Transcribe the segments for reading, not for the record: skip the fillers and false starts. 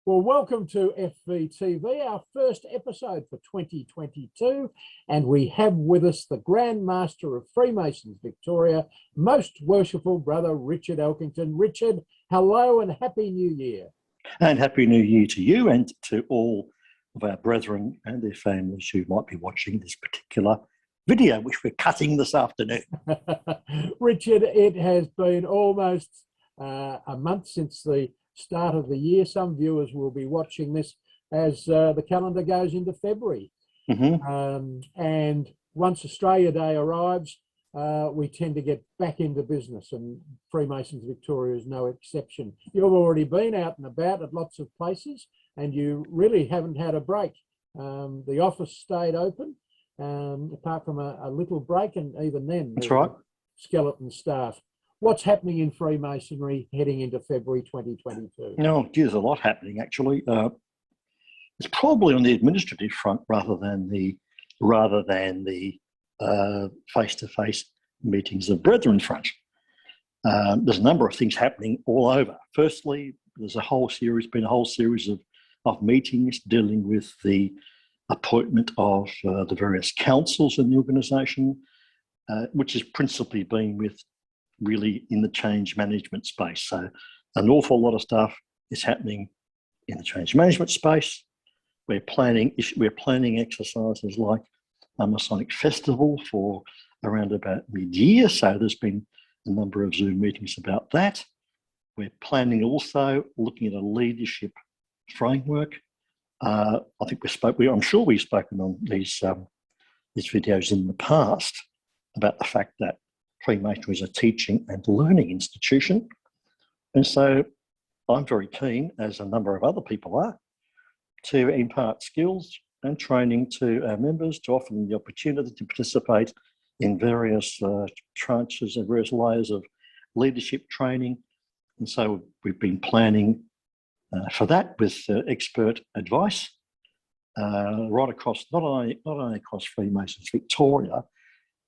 Well, welcome to FVTV, our first episode for 2022, and we have with us the Grand Master of Freemasons Victoria, Most Worshipful Brother Richard Elkington. Richard, hello and Happy New Year. And Happy New Year to you and to all of our brethren and their families who might be watching this particular video, which we're cutting this afternoon. Richard, it has been almost a month since the start of the year. Some viewers will be watching this as the calendar goes into February. And once Australia Day arrives, we tend to get back into business, and Freemasons Victoria is no exception. You've already been out and about at lots of places, and you really haven't had a break. The office stayed open, apart from a little break, and even then, that's right, skeleton staff. What's happening in Freemasonry heading into February 2022? No, there's a lot happening actually. It's probably on the administrative front rather than the face-to-face meetings of brethren front. There's a number of things happening all over. Firstly, there's been a whole series of meetings dealing with the appointment of the various councils in the organisation, which has principally been with really in the change management space. So an awful lot of stuff is happening in the change management space. We're planning exercises like a Masonic festival for around about mid-year. So there's been a number of Zoom meetings about that. We're planning also looking at a leadership framework. I think I'm sure we've spoken on these videos in the past about the fact that Freemasonry is a teaching and learning institution. And so I'm very keen, as a number of other people are, to impart skills and training to our members, to offer them the opportunity to participate in various tranches and various layers of leadership training. And so we've been planning for that with expert advice right across, not only across Freemasons Victoria,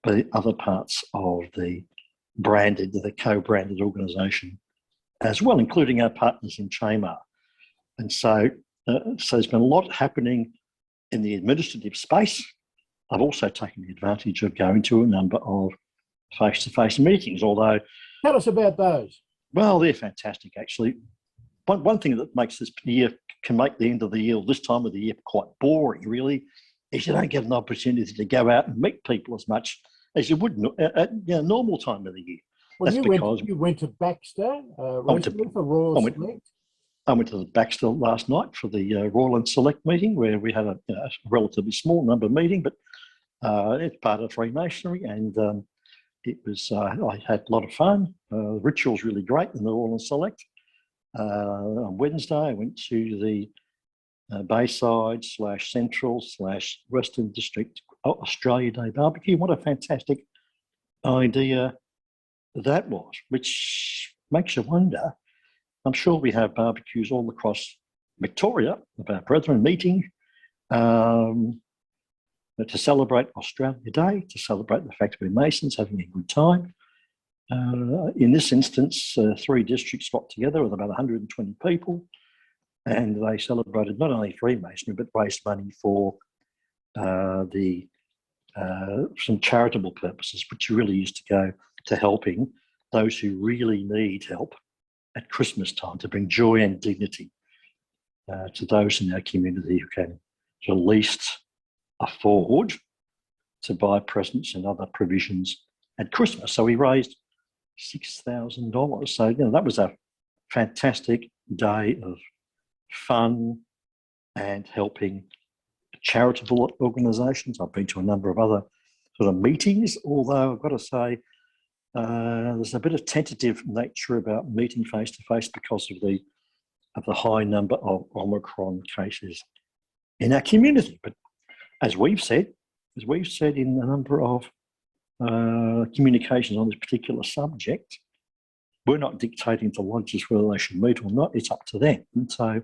but other parts of the co-branded organisation as well, including our partners in Chamar. And so there's been a lot happening in the administrative space. I've also taken the advantage of going to a number of face-to-face meetings, although... Tell us about those. Well, they're fantastic, actually. One thing that makes this year, can make the end of the year, this time of the year, quite boring, really, is you don't get an opportunity to go out and meet people as much as you would at normal time of the year. Well, you went to Baxter recently for Royal Select. I went to the Baxter last night for the Royal and Select meeting, where we had a relatively small number meeting, but it's part of Freemasonry, and it was. I had a lot of fun. The ritual's really great in the Royal and Select. On Wednesday, I went to the Bayside / Central / Western District Australia Day barbecue. What a fantastic idea that was, which makes you wonder. I'm sure we have barbecues all across Victoria of our brethren meeting to celebrate Australia Day, to celebrate the fact we're Masons having a good time. In this instance, 3 districts got together with about 120 people, and they celebrated not only Freemasonry, but raised money for some charitable purposes, which really used to go to helping those who really need help at Christmas time, to bring joy and dignity to those in our community who can at least afford to buy presents and other provisions at Christmas. So we raised $6,000. So that was a fantastic day of fun and helping charitable organisations. I've been to a number of other sort of meetings, although I've got to say there's a bit of tentative nature about meeting face to face because of the high number of Omicron cases in our community. But as we've said in a number of communications on this particular subject, we're not dictating to lodges whether they should meet or not. It's up to them. And so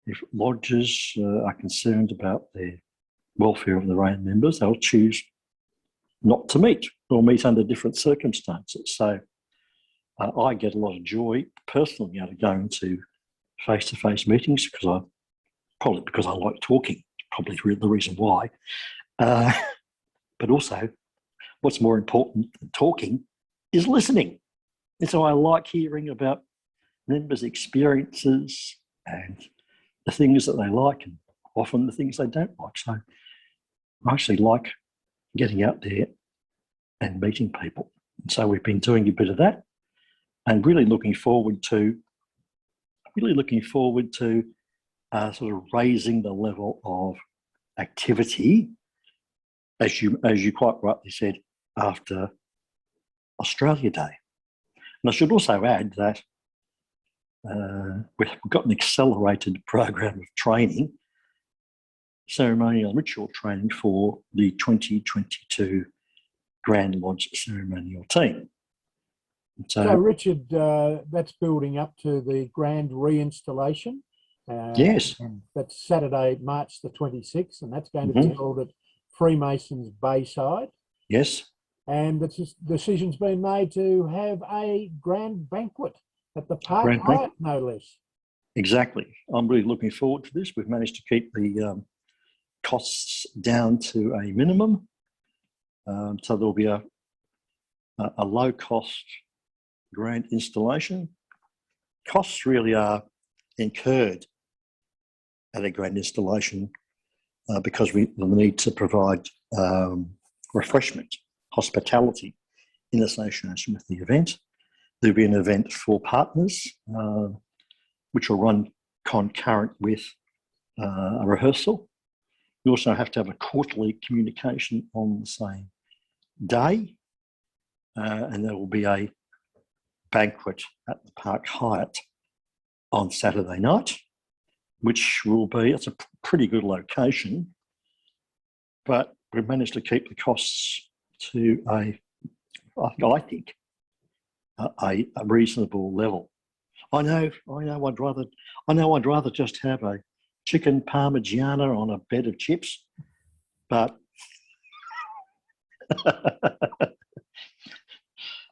if lodges are concerned about the welfare of their own members, they'll choose not to meet or meet under different circumstances. So I get a lot of joy personally out of going to face-to-face meetings because I like talking, probably the reason why. But also, what's more important than talking is listening. And so I like hearing about members' experiences and the things that they like and often the things they don't like. So I actually like getting out there and meeting people. And so we've been doing a bit of that and really looking forward to sort of raising the level of activity, as you quite rightly said, after Australia Day. And I should also add that we've got an accelerated program of training, ceremonial ritual training for the 2022 Grand Lodge ceremonial team. So Richard, that's building up to the Grand Reinstallation. Yes. And that's Saturday, March the 26th, and that's going to be held at Freemasons Bayside. Yes. And the decision's been made to have a grand banquet at the Park Hyatt, no less. Exactly. I'm really looking forward to this. We've managed to keep the costs down to a minimum. So there'll be a low-cost grand installation. Costs really are incurred at a grand installation because we need to provide refreshment, hospitality in association with the event. There'll be an event for partners, which will run concurrent with a rehearsal. We also have to have a quarterly communication on the same day, and there will be a banquet at the Park Hyatt on Saturday night, which will be, it's a pretty good location, but we've managed to keep the costs to a reasonable level. I know I'd rather just have a chicken parmigiana on a bed of chips, but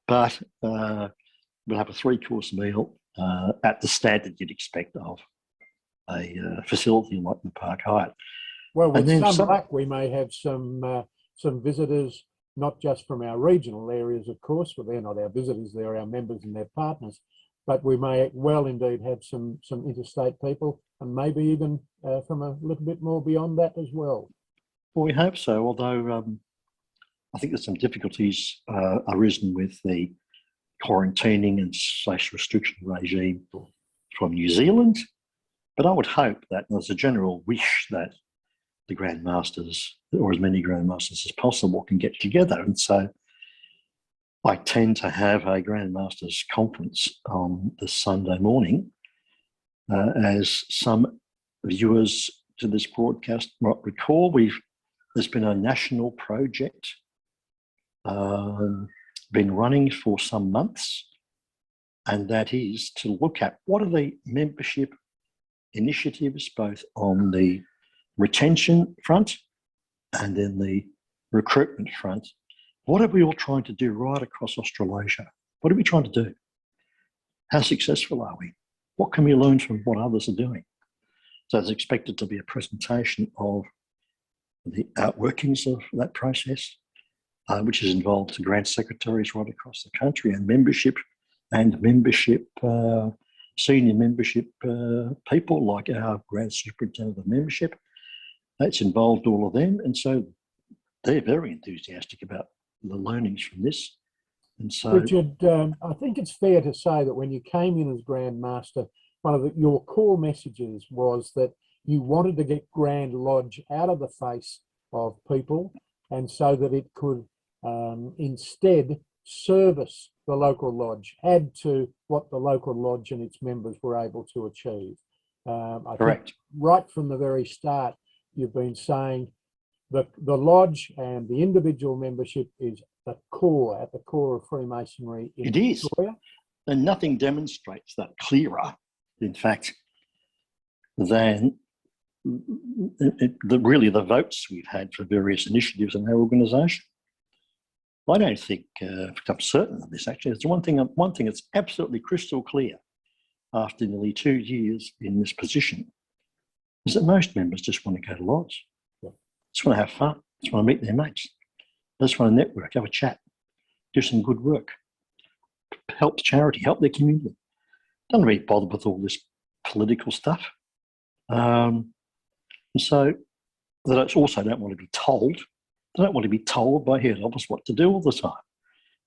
we'll have a 3-course meal at the standard you'd expect of a facility like the Park Hyatt. Well, with some luck, we may have some visitors, not just from our regional areas, of course, but they're not our visitors, they're our members and their partners. But we may well indeed have some interstate people, and maybe even from a little bit more beyond that as well. Well, we hope so, although I think there's some difficulties arisen with the quarantining and / restriction regime from New Zealand. But I would hope that there's a general wish that the Grand Masters, or as many Grand Masters as possible, can get together. And so I tend to have a Grand Masters conference on the Sunday morning. As some viewers to this broadcast might recall, there's been a national project been running for some months, and that is to look at what are the membership initiatives both on the retention front and then the recruitment front. What are we all trying to do right across Australasia? What are we trying to do? How successful are we? What can we learn from what others are doing? So it's expected to be a presentation of the outworkings of that process, which has involved the grant secretaries right across the country and senior membership people like our grant superintendent of membership. It's involved all of them, and so they're very enthusiastic about the learnings from this. And so, Richard, I think it's fair to say that when you came in as Grand Master, one of your core messages was that you wanted to get Grand Lodge out of the face of people, and so that it could instead service the local lodge, add to what the local lodge and its members were able to achieve. I correct. think right from the very start, you've been saying that the lodge and the individual membership is at the core of Freemasonry in Victoria. And nothing demonstrates that clearer, in fact, than really the votes we've had for various initiatives in our organisation. I don't think, I'm certain of this actually, there's one thing that's absolutely crystal clear. after nearly 2 years in this position is that most members just want to go to lodge. Yeah. Just want to have fun. Just want to meet their mates. Just want to network, have a chat, do some good work, help charity, help their community. Don't really bother with all this political stuff. And so they also don't want to be told. They don't want to be told by head office what to do all the time.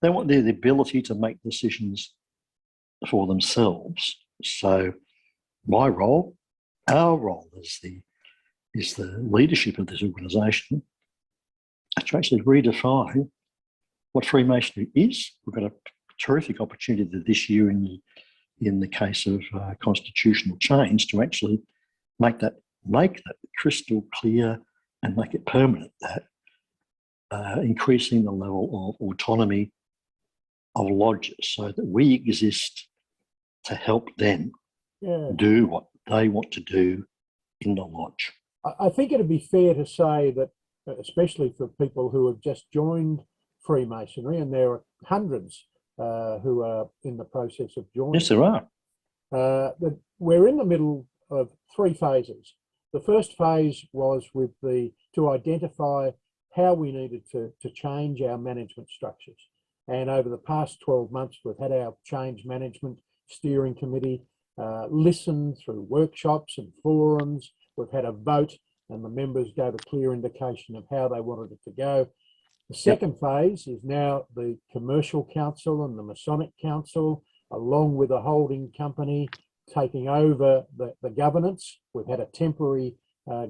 They want the ability to make decisions for themselves. So my role, our role is the leadership of this organisation to actually redefine what Freemasonry is. We've got a terrific opportunity this year in the case of constitutional change to actually make that crystal clear and make it permanent, that increasing the level of autonomy of lodges so that we exist to help them do what they want to do in the lodge. I think it'd be fair to say that, especially for people who have just joined Freemasonry, and there are hundreds who are in the process of joining. Yes, there are. That we're in the middle of 3 phases. The first phase was to identify how we needed to change our management structures. And over the past 12 months, we've had our change management steering committee listen through workshops and forums. We've had a vote, and the members gave a clear indication of how they wanted it to go. The second phase is now the Commercial Council and the Masonic Council, along with a holding company, taking over the governance. We've had a temporary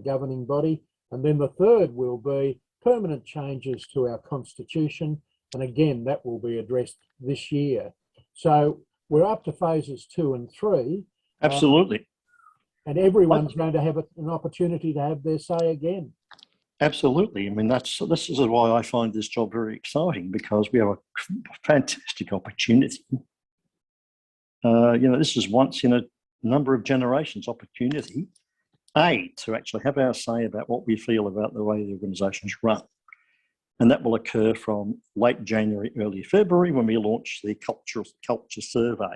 governing body. And then the third will be permanent changes to our constitution. And again, that will be addressed this year. So we're up to phases 2 and 3. Absolutely. And everyone's going to have an opportunity to have their say again. Absolutely. I mean, this is why I find this job very exciting, because we have a fantastic opportunity. This is once in a number of generations opportunity, to actually have our say about what we feel about the way the organisation's run. And that will occur from late January, early February, when we launch the culture survey.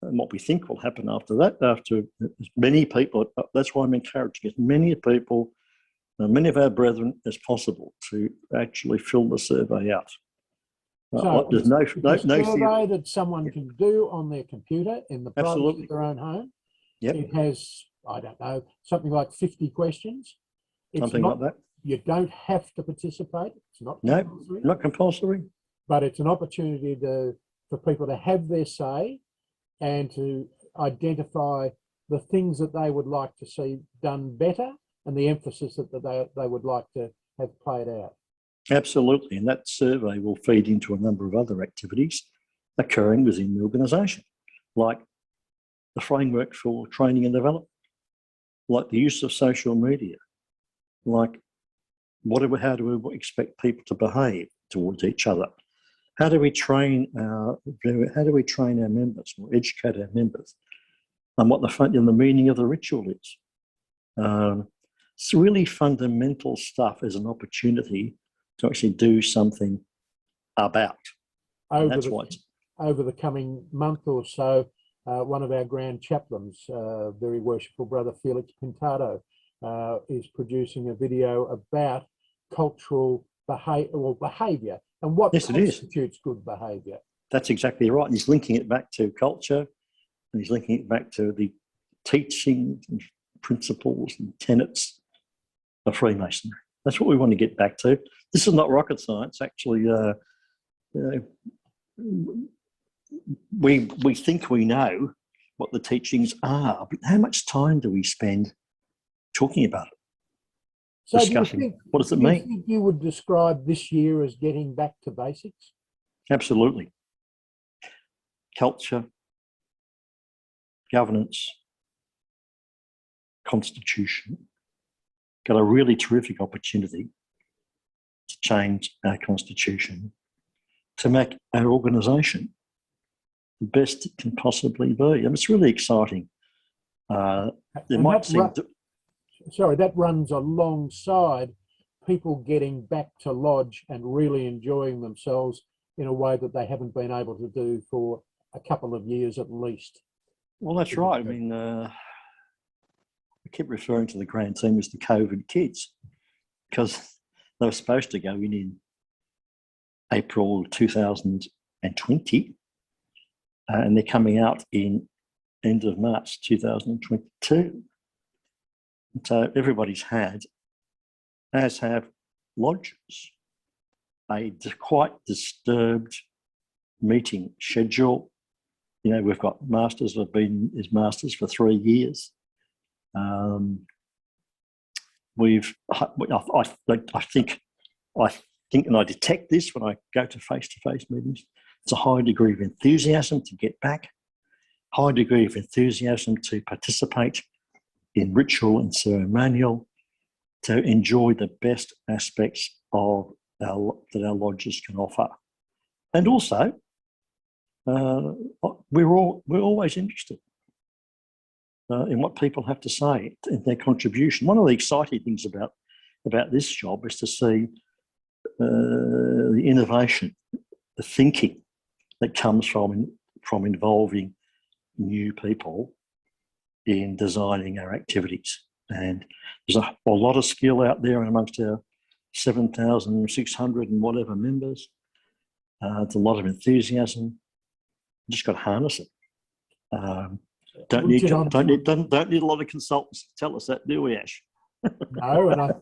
And what we think will happen after that, after as many people, that's why I'm encouraging as many people, many of our brethren as possible to actually fill the survey out. So there's no survey that someone can do on their computer in the privacy of their own home. Yep. It has, I don't know, something like 50 questions. Something like that. You don't have to participate. It's not compulsory. Not compulsory. But it's an opportunity for people to have their say and to identify the things that they would like to see done better and the emphasis that they would like to have played out. Absolutely. And that survey will feed into a number of other activities occurring within the organisation, like the framework for training and development, like the use of social media, like how do we expect people to behave towards each other? How do we train our members or educate our members on what the meaning of the ritual is? It's really fundamental stuff as an opportunity to actually do something about. Over the coming month or so, one of our grand chaplains, very worshipful brother Felix Pintado, is producing a video about cultural behaviour and what constitutes good behaviour. That's exactly right. And he's linking it back to culture, and he's linking it back to the teachings and principles and tenets of Freemasonry. That's what we want to get back to. This is not rocket science. Actually, we think we know what the teachings are, but how much time do we spend talking about it? So discussing what does it mean? Do you think you would describe this year as getting back to basics? Absolutely. Culture, governance, constitution. Got a really terrific opportunity to change our constitution, to make our organisation the best it can possibly be. And it's really exciting. That runs alongside people getting back to lodge and really enjoying themselves in a way that they haven't been able to do for a couple of years at least. Well, that's right. I mean, I keep referring to the grand team as the Coven Kids because they were supposed to go in April 2020, and they're coming out in end of March 2022. So everybody's had, as have lodges, a quite disturbed meeting schedule. You know, we've got masters who have been as masters for 3 years. I think, and I detect this when I go to face-to-face meetings. It's a high degree of enthusiasm to get back, high degree of enthusiasm to participate in ritual and ceremonial, to enjoy the best aspects of that our lodges can offer, and also we're always interested in what people have to say, in their contribution. One of the exciting things about this job is to see the innovation, the thinking that comes from involving new people in designing our activities. And there's a lot of skill out there amongst our 7,600 and whatever members. It's a lot of enthusiasm. You just got to harness it. Don't need a lot of consultants to tell us that, do we, Ash? No, and I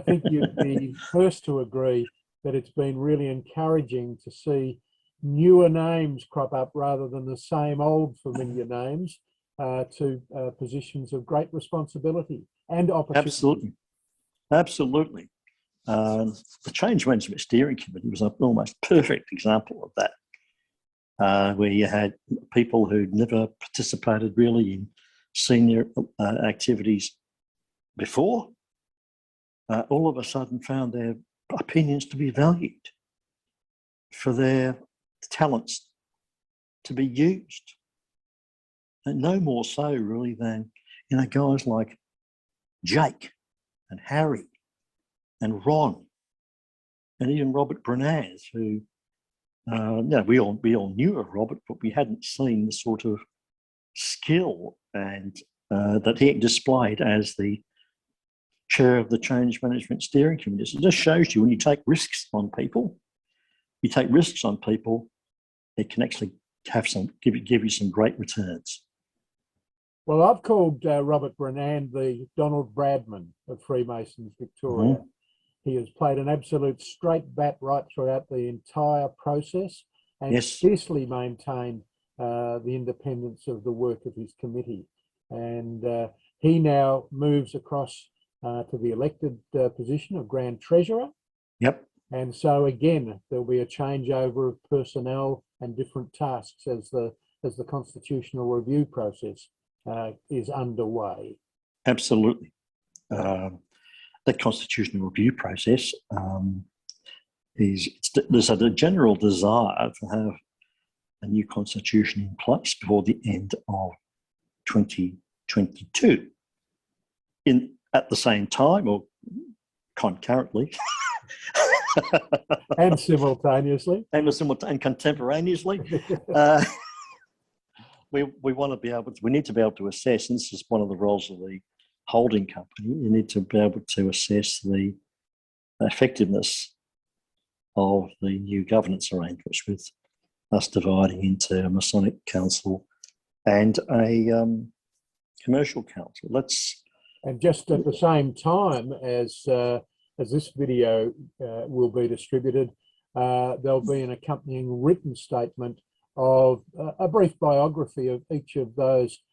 think you'd be first to agree that it's been really encouraging to see newer names crop up rather than the same old familiar names to positions of great responsibility and opportunity. Absolutely. The Change Management Steering Committee was an almost perfect example of that, where you had people who'd never participated really in senior activities before, all of a sudden found their opinions to be valued, for their talents to be used. And no more so really than, you know, guys like Jake and Harry and Ron and even Robert Brenaz, who, we all knew of Robert, but we hadn't seen the sort of skill and that he displayed as the chair of the Change Management Steering Committee. So it just shows you when you take risks on people, it can actually have give you some great returns. Well, I've called Robert Brennan the Donald Bradman of Freemasons Victoria. Mm-hmm. He has played an absolute straight bat right throughout the entire process and fiercely maintained the independence of the work of his committee. And he now moves across to the elected position of Grand Treasurer. Yep. And so again, there'll be a changeover of personnel and different tasks as the constitutional review process is underway. Absolutely. That constitutional review process there's a general desire to have a new constitution in place before the end of 2022. At the same time, or concurrently, and simultaneously, and contemporaneously, we need to be able to assess, and this is one of the roles of the holding company, you need to be able to assess the effectiveness of the new governance arrangements, with us dividing into a Masonic council and a commercial council. And just at the same time as this video will be distributed, there'll be an accompanying written statement of a brief biography of each of those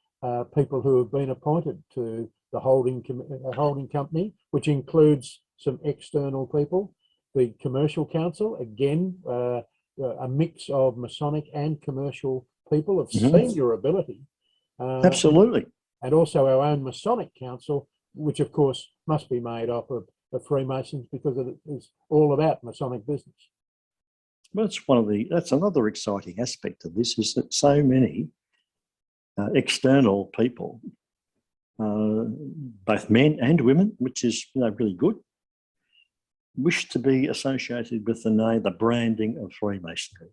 people who have been appointed to the holding company, which includes some external people. The commercial council, again, a mix of Masonic and commercial people of senior ability. Absolutely. And also our own Masonic council, which of course must be made up of Freemasons, because it is all about Masonic business. Well, that's another exciting aspect of this, is that so many external people, both men and women, which is really good, wish to be associated with the branding of Freemasonry.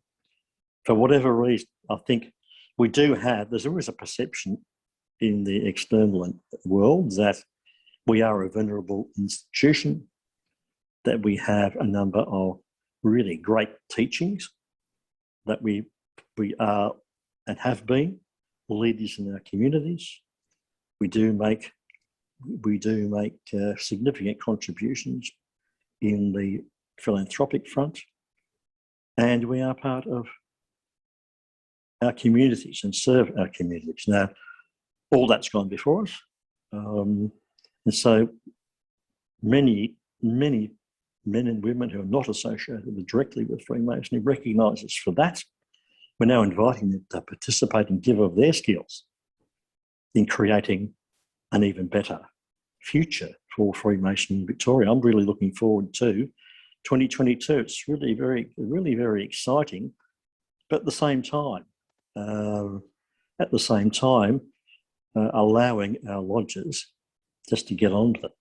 For whatever reason, I think we do have, there's always a perception in the external world that we are a venerable institution, that we have a number of really great teachings, that we are and have been leaders in our communities. We do make significant contributions in the philanthropic front, and we are part of our communities and serve our communities. Now, all that's gone before us, and so many men and women who are not associated directly with Freemasonry recognise us for that. We're now inviting them to participate and give of their skills in creating an even better future for Freemasonry in Victoria. I'm really looking forward to 2022. It's really very exciting, but at the same time, allowing our lodges just to get on with it,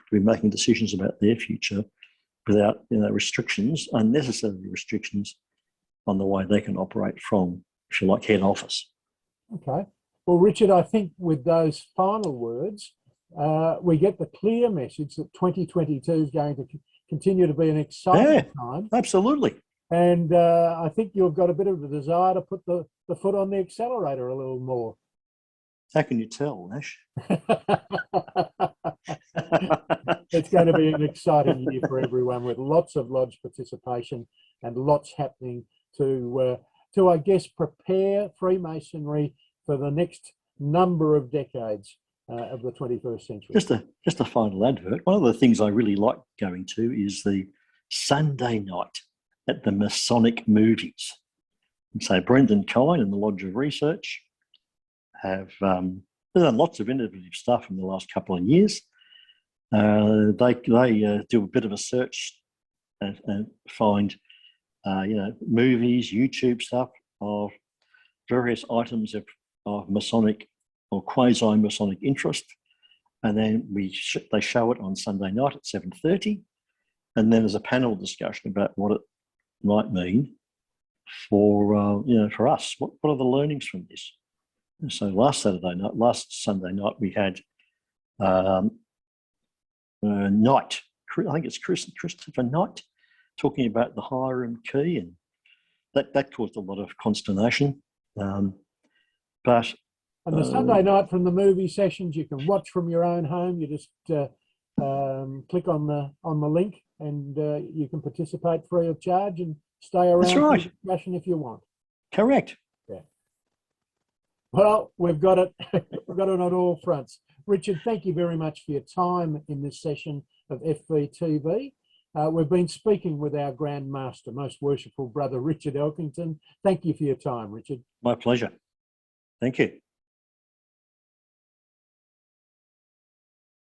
to be making decisions about their future without restrictions, unnecessary restrictions on the way they can operate from, if you like, head office. Okay. Well, Richard, I think with those final words, we get the clear message that 2022 is going to continue to be an exciting time. Absolutely. And I think you've got a bit of a desire to put the foot on the accelerator a little more. How can you tell, Ash? It's going to be an exciting year for everyone, with lots of lodge participation and lots happening to I guess, prepare Freemasonry for the next number of decades of the 21st century. Just a final advert. One of the things I really like going to is the Sunday night at the Masonic movies. And so Brendan Kine and the Lodge of Research have done lots of innovative stuff in the last couple of years. They do a bit of a search and find movies, YouTube stuff of various items of Masonic or quasi-Masonic interest, and then they show it on Sunday night at 7:30, and then there's a panel discussion about what it might mean for for us. What are the learnings from this? And so last Sunday night, we had Knight. I think it's Christopher Knight talking about the Hiram key, and that caused a lot of consternation. And the Sunday night from the movie sessions you can watch from your own home. You just click on the link, and you can participate free of charge and stay around for the discussion if you want. Correct. Yeah. Well, we've got it. We've got it on all fronts. Richard, thank you very much for your time in this session of FVTV. We've been speaking with our Grand Master, Most Worshipful Brother Richard Elkington. Thank you for your time, Richard. My pleasure. Thank you.